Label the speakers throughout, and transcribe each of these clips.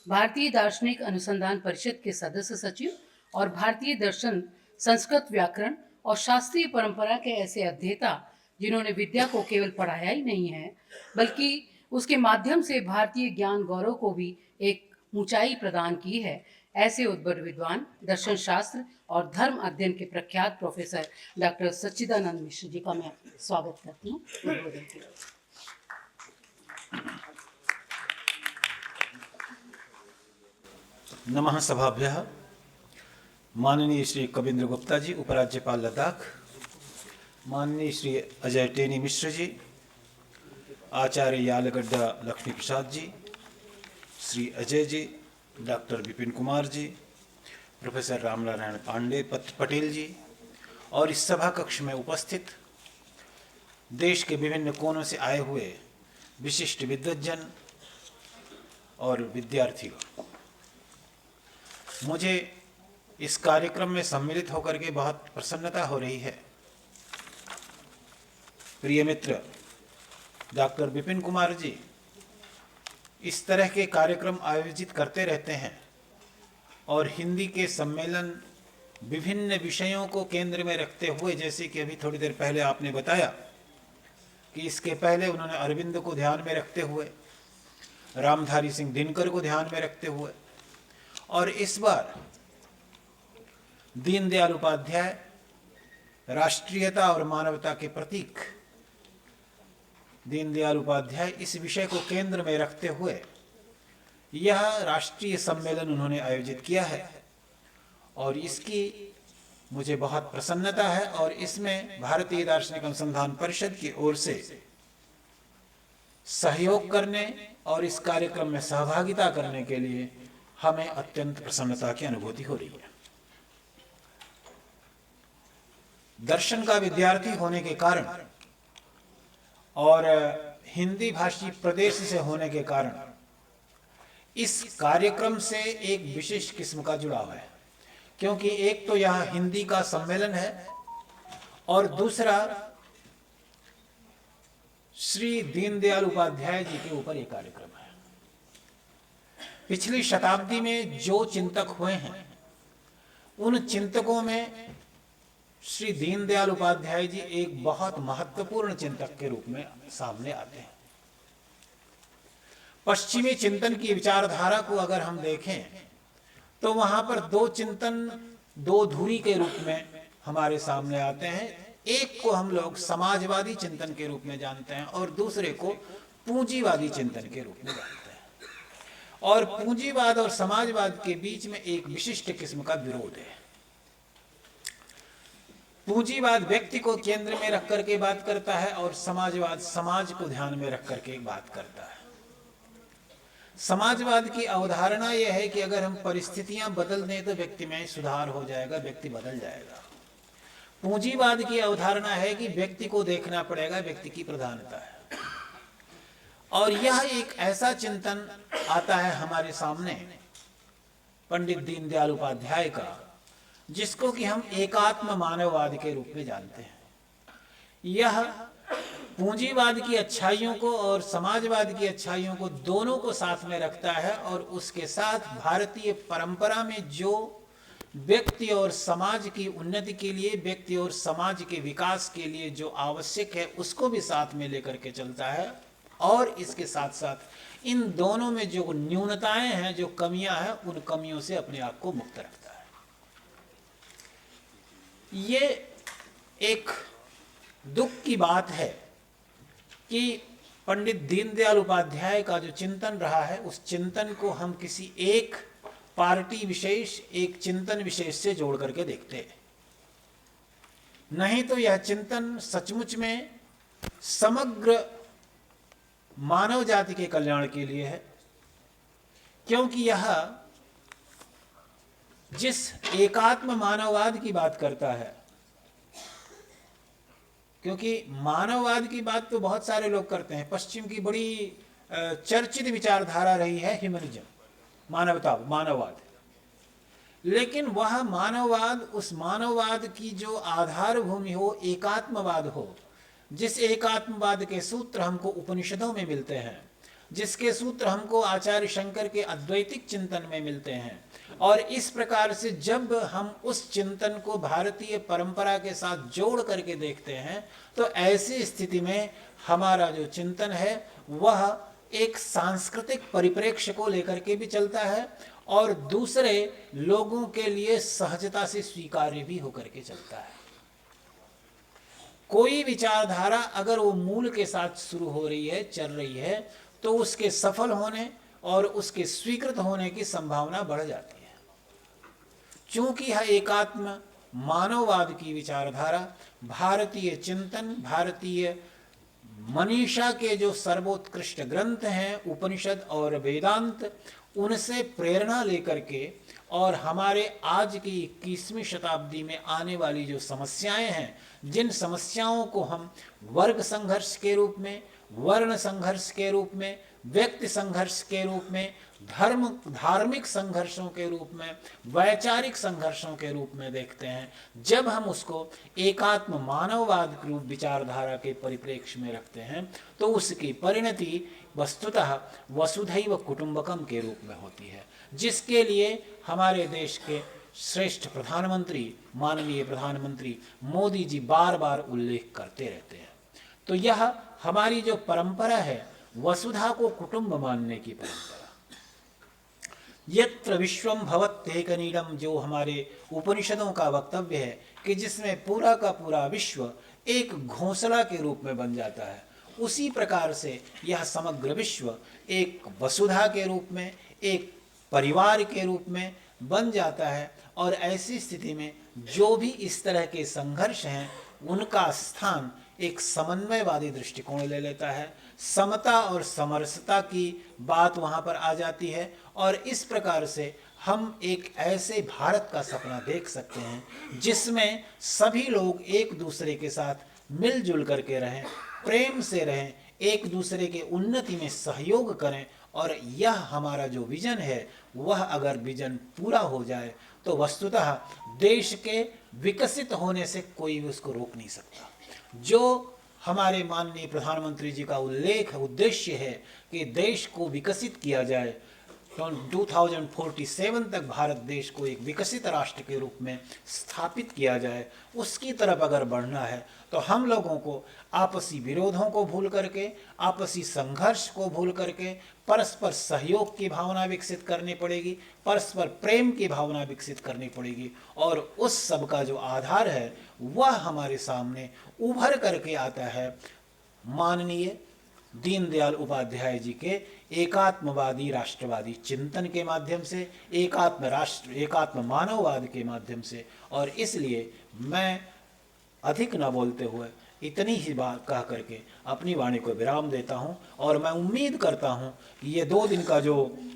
Speaker 1: भारतीय दार्शनिक अनुसंधान परिषद के सदस्य सचिव और भारतीय दर्शन, संस्कृत व्याकरण और शास्त्रीय परंपरा के ऐसे अध्येता जिन्होंने विद्या को केवल पढ़ाया ही नहीं है, बल्कि उसके माध्यम से भारतीय ज्ञान गौरव को भी एक ऊंचाई प्रदान की है। ऐसे उद्भट विद्वान, दर्शन शास्त्र और धर्म अध्ययन के प्रख्यात प्रोफेसर डॉक्टर सच्चिदानंद मिश्र जी का मैं स्वागत करती हूँ। उद्बोधन के लिए।
Speaker 2: नमः सभाभ्यः। माननीय श्री कविंद्र गुप्ता जी, उपराज्यपाल लद्दाख, माननीय श्री अजय टेनी मिश्र जी, आचार्य यालगड्डा लक्ष्मी प्रसाद जी, श्री अजय जी, डॉक्टर विपिन कुमार जी, प्रोफेसर रामनारायण पांडे पटेल जी और इस सभा कक्ष में उपस्थित देश के विभिन्न कोनों से आए हुए विशिष्ट विद्वज्जन और विद्यार्थियों, मुझे इस कार्यक्रम में सम्मिलित होकर के बहुत प्रसन्नता हो रही है। प्रिय मित्र डॉक्टर विपिन कुमार जी इस तरह के कार्यक्रम आयोजित करते रहते हैं और हिंदी के सम्मेलन विभिन्न विषयों को केंद्र में रखते हुए, जैसे कि अभी थोड़ी देर पहले आपने बताया कि इसके पहले उन्होंने अरविंद को ध्यान में रखते हुए, रामधारी सिंह दिनकर को ध्यान में रखते हुए और इस बार दीनदयाल उपाध्याय राष्ट्रीयता और मानवता के प्रतीक दीनदयाल उपाध्याय, इस विषय को केंद्र में रखते हुए यह राष्ट्रीय सम्मेलन उन्होंने आयोजित किया है और इसकी मुझे बहुत प्रसन्नता है। और इसमें भारतीय दार्शनिक अनुसंधान परिषद की ओर से सहयोग करने और इस कार्यक्रम में सहभागिता करने के लिए हमें अत्यंत प्रसन्नता की अनुभूति हो रही है। दर्शन का विद्यार्थी होने के कारण और हिंदी भाषी प्रदेश से होने के कारण इस कार्यक्रम से एक विशेष किस्म का जुड़ाव है, क्योंकि एक तो यहाँ हिंदी का सम्मेलन है और दूसरा श्री दीनदयाल उपाध्याय जी के ऊपर एक कार्यक्रम है। पिछली शताब्दी में जो चिंतक हुए हैं उन चिंतकों में श्री दीनदयाल उपाध्याय जी एक बहुत महत्वपूर्ण चिंतक के रूप में सामने आते हैं। पश्चिमी चिंतन की विचारधारा को अगर हम देखें तो वहां पर दो चिंतन दो धुरी के रूप में हमारे सामने आते हैं। एक को हम लोग समाजवादी चिंतन के रूप में जानते हैं और दूसरे को पूंजीवादी चिंतन के रूप में जानते हैं। और पूंजीवाद और समाजवाद के बीच में एक विशिष्ट किस्म का विरोध है। पूंजीवाद व्यक्ति को केंद्र में रख करके बात करता है और समाजवाद समाज को ध्यान में रख करके बात करता है। समाजवाद की अवधारणा यह है कि अगर हम परिस्थितियां बदल दें तो व्यक्ति में सुधार हो जाएगा, व्यक्ति बदल जाएगा। पूंजीवाद की अवधारणा है कि व्यक्ति को देखना पड़ेगा, व्यक्ति की प्रधानता है। और यह एक ऐसा चिंतन आता है हमारे सामने पंडित दीनदयाल उपाध्याय का, जिसको कि हम एकात्म मानववाद के रूप में जानते हैं। यह पूंजीवाद की अच्छाइयों को और समाजवाद की अच्छाइयों को दोनों को साथ में रखता है और उसके साथ भारतीय परंपरा में जो व्यक्ति और समाज की उन्नति के लिए, व्यक्ति और समाज के विकास के लिए जो आवश्यक है उसको भी साथ में लेकर के चलता है। और इसके साथ साथ इन दोनों में जो न्यूनताएं हैं, जो कमियां हैं, उन कमियों से अपने आप को मुक्त रखता है। ये एक दुख की बात है कि पंडित दीनदयाल उपाध्याय का जो चिंतन रहा है उस चिंतन को हम किसी एक पार्टी विशेष, एक चिंतन विशेष से जोड़ करके देखते हैं। नहीं तो यह चिंतन सचमुच में समग्र मानव जाति के कल्याण के लिए है, क्योंकि यह जिस एकात्म मानववाद की बात करता है, क्योंकि मानववाद की बात तो बहुत सारे लोग करते हैं। पश्चिम की बड़ी चर्चित विचारधारा रही है ह्यूमनिज्म, मानवता, मानववाद। लेकिन वह मानववाद, उस मानववाद की जो आधार भूमि हो, एकात्मवाद हो, जिस एकात्मवाद के सूत्र हमको उपनिषदों में मिलते हैं, जिसके सूत्र हमको आचार्य शंकर के अद्वैतिक चिंतन में मिलते हैं। और इस प्रकार से जब हम उस चिंतन को भारतीय परंपरा के साथ जोड़ करके देखते हैं तो ऐसी स्थिति में हमारा जो चिंतन है वह एक सांस्कृतिक परिप्रेक्ष्य को लेकर के भी चलता है और दूसरे लोगों के लिए सहजता से स्वीकार्य भी होकर के चलता है। कोई विचारधारा अगर वो मूल के साथ शुरू हो रही है, चल रही है, तो उसके सफल होने और उसके स्वीकृत होने की संभावना बढ़ जाती है। चूंकि यह एकात्म मानववाद की विचारधारा भारतीय चिंतन, भारतीय मनीषा के जो सर्वोत्कृष्ट ग्रंथ हैं उपनिषद और वेदांत, उनसे प्रेरणा लेकर के और हमारे आज की 21वीं शताब्दी में आने वाली जो समस्याएं हैं, जिन समस्याओं को हम वर्ग संघर्ष के रूप में, वर्ण संघर्ष के रूप में, व्यक्ति संघर्ष के रूप में, धार्मिक संघर्षों के रूप में, वैचारिक संघर्षों के रूप में देखते हैं, जब हम उसको एकात्म मानववाद रूप विचारधारा के परिप्रेक्ष्य में रखते हैं तो उसकी परिणति वस्तुतः वसुधैव कुटुंबकम के रूप में होती है, जिसके लिए हमारे देश के श्रेष्ठ प्रधानमंत्री माननीय प्रधानमंत्री मोदी जी बार बार उल्लेख करते रहते हैं। तो यह हमारी जो परंपरा है वसुधा को कुटुंब मानने की परंपरा, यत्र विश्वम भवत्येकनीडम, जो हमारे उपनिषदों का वक्तव्य है कि जिसमें पूरा का पूरा विश्व एक घोंसला के रूप में बन जाता है, उसी प्रकार से यह समग्र विश्व एक वसुधा के रूप में, एक परिवार के रूप में बन जाता है। और ऐसी स्थिति में जो भी इस तरह के संघर्ष हैं उनका स्थान एक समन्वयवादी दृष्टिकोण ले लेता है, समता और समरसता की बात वहाँ पर आ जाती है। और इस प्रकार से हम एक ऐसे भारत का सपना देख सकते हैं जिसमें सभी लोग एक दूसरे के साथ मिलजुल करके रहें, प्रेम से रहें, एक दूसरे के उन्नति में सहयोग करें। और यह हमारा जो विजन है वह अगर विजन पूरा हो जाए तो वस्तुतः देश के विकसित होने से कोई भी उसको रोक नहीं सकता। जो हमारे माननीय प्रधानमंत्री जी का उद्देश्य है कि देश को विकसित किया जाए, 2047 तक भारत देश को एक विकसित राष्ट्र के रूप में स्थापित किया जाए, उसकी तरफ अगर बढ़ना है तो हम लोगों को आपसी विरोधों को भूल करके, आपसी संघर्ष को भूल करके परस्पर सहयोग की भावना विकसित करनी पड़ेगी, परस्पर प्रेम की भावना विकसित करनी पड़ेगी। और उस सब का जो आधार है वह हमारे सामने उभर करके आता है माननीय दीनदयाल उपाध्याय जी के एकात्मवादी राष्ट्रवादी चिंतन के माध्यम से, एकात्म राष्ट्र, एकात्म मानववाद के माध्यम से। और इसलिए मैं अधिक न बोलते हुए इतनी ही बात कह करके अपनी वाणी को विराम देता हूं। और मैं उम्मीद करता हूं कि ये 2 दिन का जो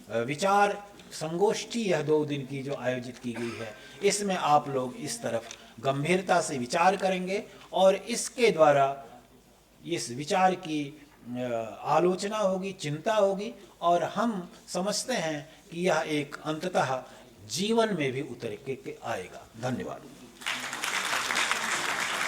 Speaker 2: विचार संगोष्ठी, यह 2 दिन की जो आयोजित की गई है, इसमें आप लोग इस तरफ गंभीरता से विचार करेंगे और इसके द्वारा इस विचार की आलोचना होगी, चिंता होगी। और हम समझते हैं कि यह एक अंततः जीवन में भी उतर के आएगा। धन्यवाद।